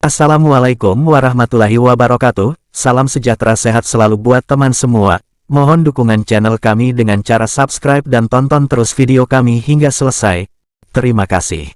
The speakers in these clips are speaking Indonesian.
Assalamualaikum warahmatullahi wabarakatuh, salam sejahtera sehat selalu buat teman semua. Mohon dukungan channel kami dengan cara subscribe dan tonton terus video kami hingga selesai. Terima kasih.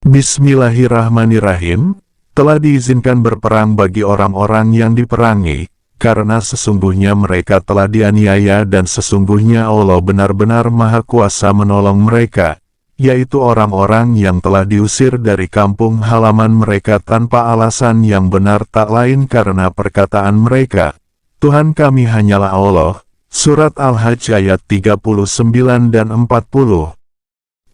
Bismillahirrahmanirrahim. Telah diizinkan berperang bagi orang-orang yang diperangi, karena sesungguhnya mereka telah dianiaya dan sesungguhnya Allah benar-benar Maha Kuasa menolong mereka, yaitu orang-orang yang telah diusir dari kampung halaman mereka tanpa alasan yang benar tak lain karena perkataan mereka, Tuhan kami hanyalah Allah. Surat Al-Hajj ayat 39 dan 40.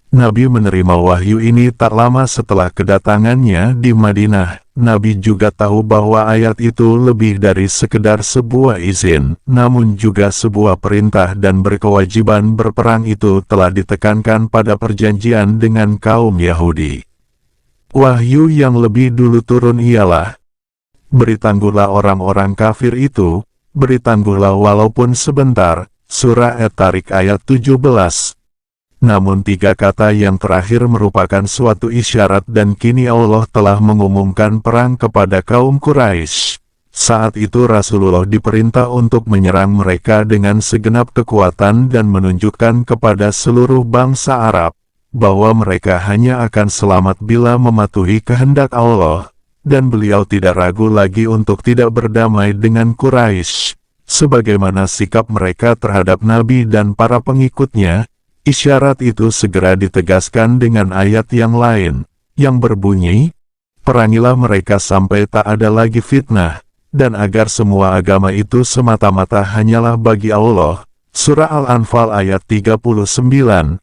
Nabi menerima wahyu ini tak lama setelah kedatangannya di Madinah. Nabi juga tahu bahwa ayat itu lebih dari sekedar sebuah izin, namun juga sebuah perintah dan berkewajiban berperang itu telah ditekankan pada perjanjian dengan kaum Yahudi. Wahyu yang lebih dulu turun ialah, "Beri-tangguhlah orang-orang kafir itu, beri-tangguhlah walaupun sebentar." Surah At-Tarik ayat 17. Namun tiga kata yang terakhir merupakan suatu isyarat dan kini Allah telah mengumumkan perang kepada kaum Quraisy. Saat itu Rasulullah diperintah untuk menyerang mereka dengan segenap kekuatan dan menunjukkan kepada seluruh bangsa Arab, bahwa mereka hanya akan selamat bila mematuhi kehendak Allah, dan beliau tidak ragu lagi untuk tidak berdamai dengan Quraisy. Sebagaimana sikap mereka terhadap Nabi dan para pengikutnya, isyarat itu segera ditegaskan dengan ayat yang lain, yang berbunyi, "Perangilah mereka sampai tak ada lagi fitnah, dan agar semua agama itu semata-mata hanyalah bagi Allah." Surah Al-Anfal ayat 39.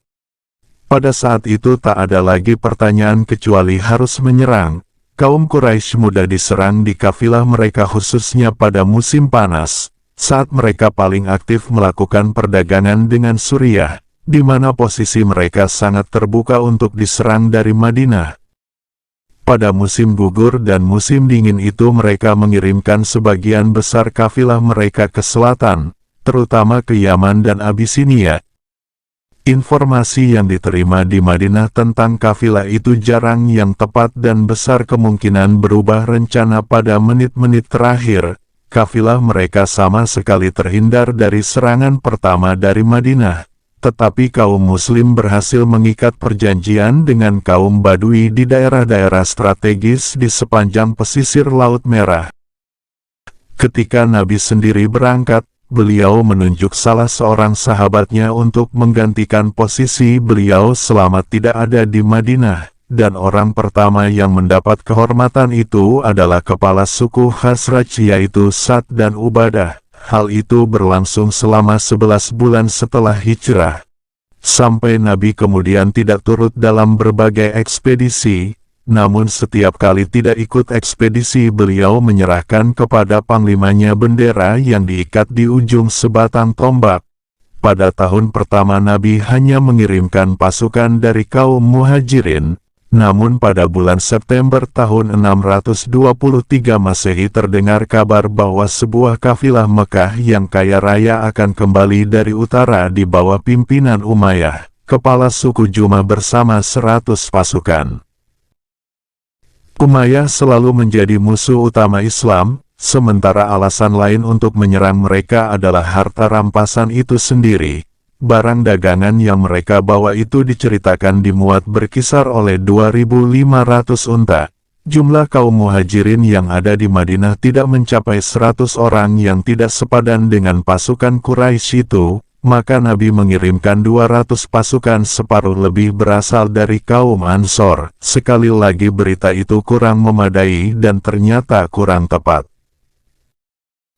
Pada saat itu tak ada lagi pertanyaan kecuali harus menyerang. Kaum Quraisy mudah diserang di kafilah mereka khususnya pada musim panas, saat mereka paling aktif melakukan perdagangan dengan Suriah, di mana posisi mereka sangat terbuka untuk diserang dari Madinah. Pada musim gugur dan musim dingin itu mereka mengirimkan sebagian besar kafilah mereka ke selatan, terutama ke Yaman dan Abisinia. Informasi yang diterima di Madinah tentang kafilah itu jarang yang tepat dan besar kemungkinan berubah rencana pada menit-menit terakhir. Kafilah mereka sama sekali terhindar dari serangan pertama dari Madinah. Tetapi kaum muslim berhasil mengikat perjanjian dengan kaum Badui di daerah-daerah strategis di sepanjang pesisir Laut Merah. Ketika Nabi sendiri berangkat, beliau menunjuk salah seorang sahabatnya untuk menggantikan posisi beliau selama tidak ada di Madinah, dan orang pertama yang mendapat kehormatan itu adalah kepala suku Khazraj yaitu Sa'd dan Ubadah. Hal itu berlangsung selama 11 bulan setelah hijrah. Sampai Nabi kemudian tidak turut dalam berbagai ekspedisi, namun setiap kali tidak ikut ekspedisi beliau menyerahkan kepada panglimanya bendera yang diikat di ujung sebatang tombak. Pada tahun pertama Nabi hanya mengirimkan pasukan dari kaum Muhajirin. Namun pada bulan September tahun 623 Masehi terdengar kabar bahwa sebuah kafilah Mekah yang kaya raya akan kembali dari utara di bawah pimpinan Umayyah, kepala suku Jumah bersama 100 pasukan. Umayyah selalu menjadi musuh utama Islam, sementara alasan lain untuk menyerang mereka adalah harta rampasan itu sendiri. Barang dagangan yang mereka bawa itu diceritakan dimuat berkisar oleh 2.500 unta. Jumlah kaum muhajirin yang ada di Madinah tidak mencapai 100 orang yang tidak sepadan dengan pasukan Quraisy itu, maka Nabi mengirimkan 200 pasukan separuh lebih berasal dari kaum Ansor. Sekali lagi berita itu kurang memadai dan ternyata kurang tepat.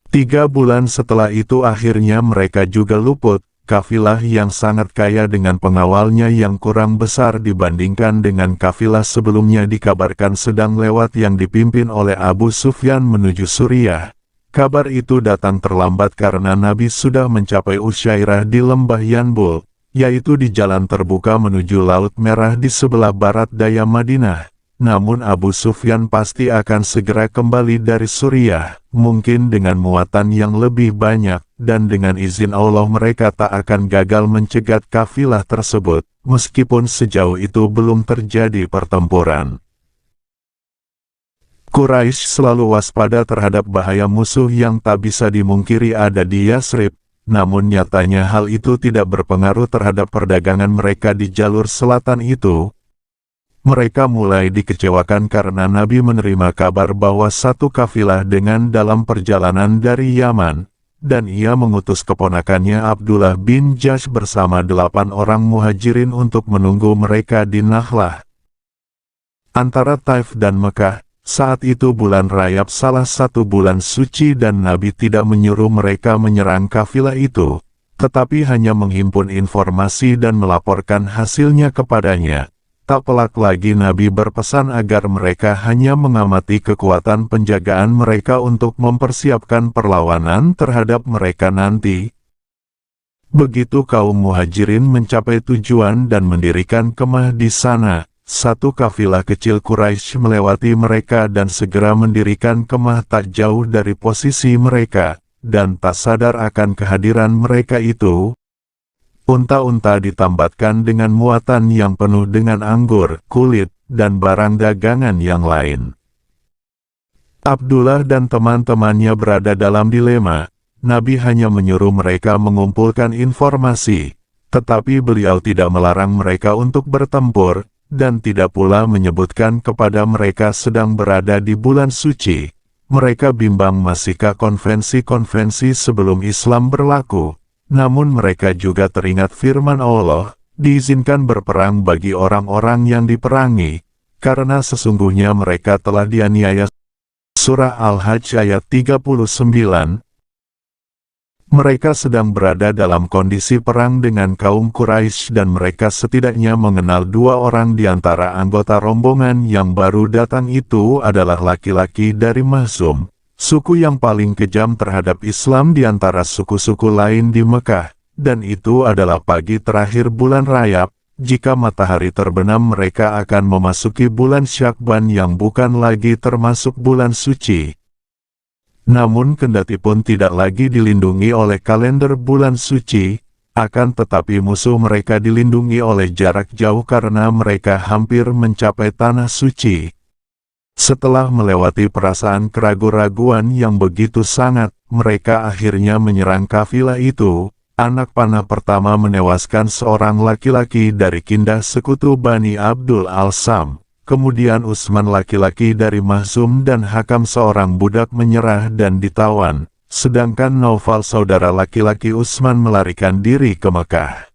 3 bulan setelah itu akhirnya mereka juga luput. Kafilah yang sangat kaya dengan pengawalnya yang kurang besar dibandingkan dengan kafilah sebelumnya dikabarkan sedang lewat yang dipimpin oleh Abu Sufyan menuju Suriah. Kabar itu datang terlambat karena Nabi sudah mencapai Usyairah di lembah Yanbul, yaitu di jalan terbuka menuju Laut Merah di sebelah barat daya Madinah. Namun Abu Sufyan pasti akan segera kembali dari Suriah, mungkin dengan muatan yang lebih banyak, dan dengan izin Allah mereka tak akan gagal mencegat kafilah tersebut, meskipun sejauh itu belum terjadi pertempuran. Quraisy selalu waspada terhadap bahaya musuh yang tak bisa dimungkiri ada di Yatsrib, namun nyatanya hal itu tidak berpengaruh terhadap perdagangan mereka di jalur selatan itu. Mereka mulai dikecewakan karena Nabi menerima kabar bahwa satu kafilah dengan dalam perjalanan dari Yaman, dan ia mengutus keponakannya Abdullah bin Jahsh bersama 8 orang muhajirin untuk menunggu mereka di Nakhlah, antara Taif dan Mekah. Saat itu bulan Rajab salah satu bulan suci dan Nabi tidak menyuruh mereka menyerang kafilah itu, tetapi hanya menghimpun informasi dan melaporkan hasilnya kepadanya. Tak pelak lagi Nabi berpesan agar mereka hanya mengamati kekuatan penjagaan mereka untuk mempersiapkan perlawanan terhadap mereka nanti. Begitu kaum muhajirin mencapai tujuan dan mendirikan kemah di sana, satu kafilah kecil Quraisy melewati mereka dan segera mendirikan kemah tak jauh dari posisi mereka, dan tak sadar akan kehadiran mereka itu. Unta-unta ditambatkan dengan muatan yang penuh dengan anggur, kulit, dan barang dagangan yang lain. Abdullah dan teman-temannya berada dalam dilema. Nabi hanya menyuruh mereka mengumpulkan informasi, tetapi beliau tidak melarang mereka untuk bertempur, dan tidak pula menyebutkan kepada mereka sedang berada di bulan suci. Mereka bimbang masihkah konvensi-konvensi sebelum Islam berlaku. Namun mereka juga teringat firman Allah, diizinkan berperang bagi orang-orang yang diperangi, karena sesungguhnya mereka telah dianiaya. Surah Al-Hajj ayat 39. Mereka sedang berada dalam kondisi perang dengan kaum Quraisy dan mereka setidaknya mengenal 2 orang di antara anggota rombongan yang baru datang itu adalah laki-laki dari Makhzum, suku yang paling kejam terhadap Islam di antara suku-suku lain di Mekah, dan itu adalah pagi terakhir bulan Rajab. Jika matahari terbenam mereka akan memasuki bulan Syakban yang bukan lagi termasuk bulan suci. Namun kendati pun tidak lagi dilindungi oleh kalender bulan suci, akan tetapi musuh mereka dilindungi oleh jarak jauh karena mereka hampir mencapai tanah suci. Setelah melewati perasaan keraguan-raguan yang begitu sangat, mereka akhirnya menyerang kafilah itu. Anak panah pertama menewaskan seorang laki-laki dari Kindah sekutu Bani Abdul Al-Sam. Kemudian Utsman laki-laki dari Makhzum dan Hakam seorang budak menyerah dan ditawan, sedangkan Naufal saudara laki-laki Utsman melarikan diri ke Mekah.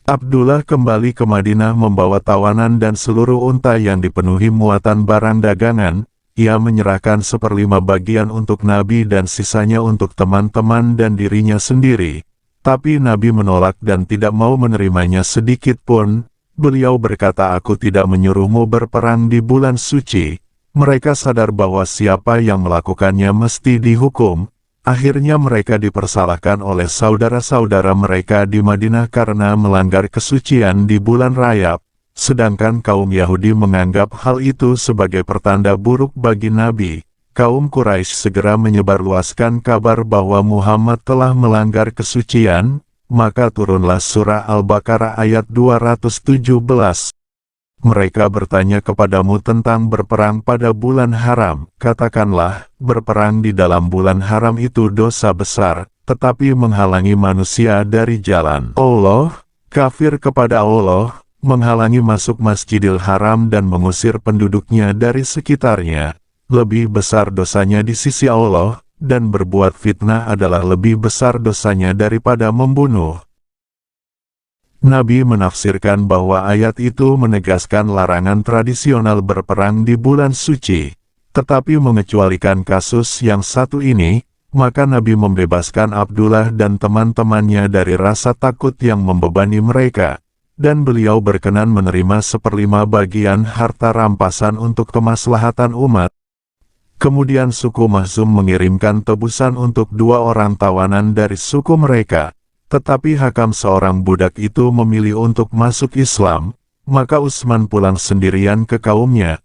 Abdullah kembali ke Madinah membawa tawanan dan seluruh unta yang dipenuhi muatan barang dagangan. Ia menyerahkan 1/5 bagian untuk Nabi dan sisanya untuk teman-teman dan dirinya sendiri. Tapi Nabi menolak dan tidak mau menerimanya sedikit pun. Beliau berkata, "Aku tidak menyuruhmu berperang di bulan suci." Mereka sadar bahwa siapa yang melakukannya mesti dihukum. Akhirnya mereka dipersalahkan oleh saudara-saudara mereka di Madinah karena melanggar kesucian di bulan Rajab. Sedangkan kaum Yahudi menganggap hal itu sebagai pertanda buruk bagi Nabi. Kaum Quraisy segera menyebarluaskan kabar bahwa Muhammad telah melanggar kesucian. Maka turunlah surah Al-Baqarah ayat 217. Mereka bertanya kepadamu tentang berperang pada bulan haram. Katakanlah, berperang di dalam bulan haram itu dosa besar, tetapi menghalangi manusia dari jalan Allah, kafir kepada Allah, menghalangi masuk Masjidil Haram dan mengusir penduduknya dari sekitarnya. Lebih besar dosanya di sisi Allah. Dan berbuat fitnah adalah lebih besar dosanya daripada membunuh. Nabi menafsirkan bahwa ayat itu menegaskan larangan tradisional berperang di bulan suci, tetapi mengecualikan kasus yang satu ini, maka Nabi membebaskan Abdullah dan teman-temannya dari rasa takut yang membebani mereka, dan beliau berkenan menerima 1/5 bagian harta rampasan untuk kemaslahatan umat. Kemudian suku Makhzum mengirimkan tebusan untuk 2 orang tawanan dari suku mereka, tetapi Hakam seorang budak itu memilih untuk masuk Islam, maka Utsman pulang sendirian ke kaumnya.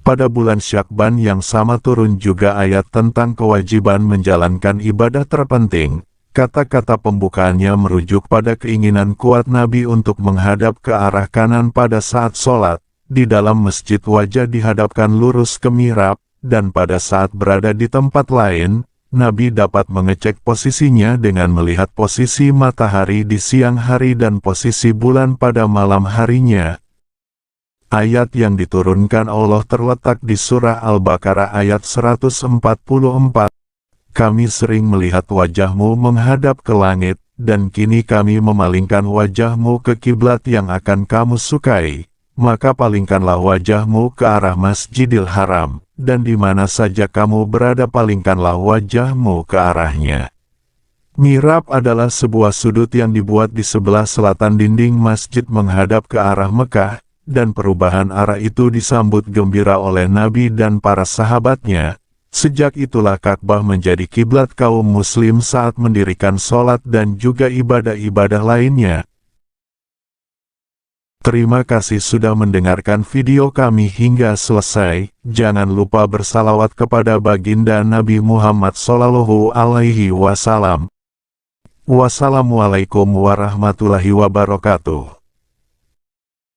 Pada bulan Syakban yang sama turun juga ayat tentang kewajiban menjalankan ibadah terpenting. Kata-kata pembukaannya merujuk pada keinginan kuat Nabi untuk menghadap ke arah kanan pada saat sholat. di dalam masjid wajah dihadapkan lurus ke mihrab, dan pada saat berada di tempat lain, Nabi dapat mengecek posisinya dengan melihat posisi matahari di siang hari dan posisi bulan pada malam harinya. Ayat yang diturunkan Allah terletak di surah Al-Baqarah ayat 144. Kami sering melihat wajahmu menghadap ke langit, dan kini kami memalingkan wajahmu ke kiblat yang akan kamu sukai. Maka palingkanlah wajahmu ke arah Masjidil Haram, dan di mana saja kamu berada palingkanlah wajahmu ke arahnya. Mihrab adalah sebuah sudut yang dibuat di sebelah selatan dinding masjid menghadap ke arah Mekah, dan perubahan arah itu disambut gembira oleh Nabi dan para sahabatnya. Sejak itulah Ka'bah menjadi kiblat kaum muslim saat mendirikan sholat dan juga ibadah-ibadah lainnya. Terima kasih sudah mendengarkan video kami hingga selesai. Jangan lupa bersalawat kepada baginda Nabi Muhammad SAW. Wassalamualaikum warahmatullahi wabarakatuh.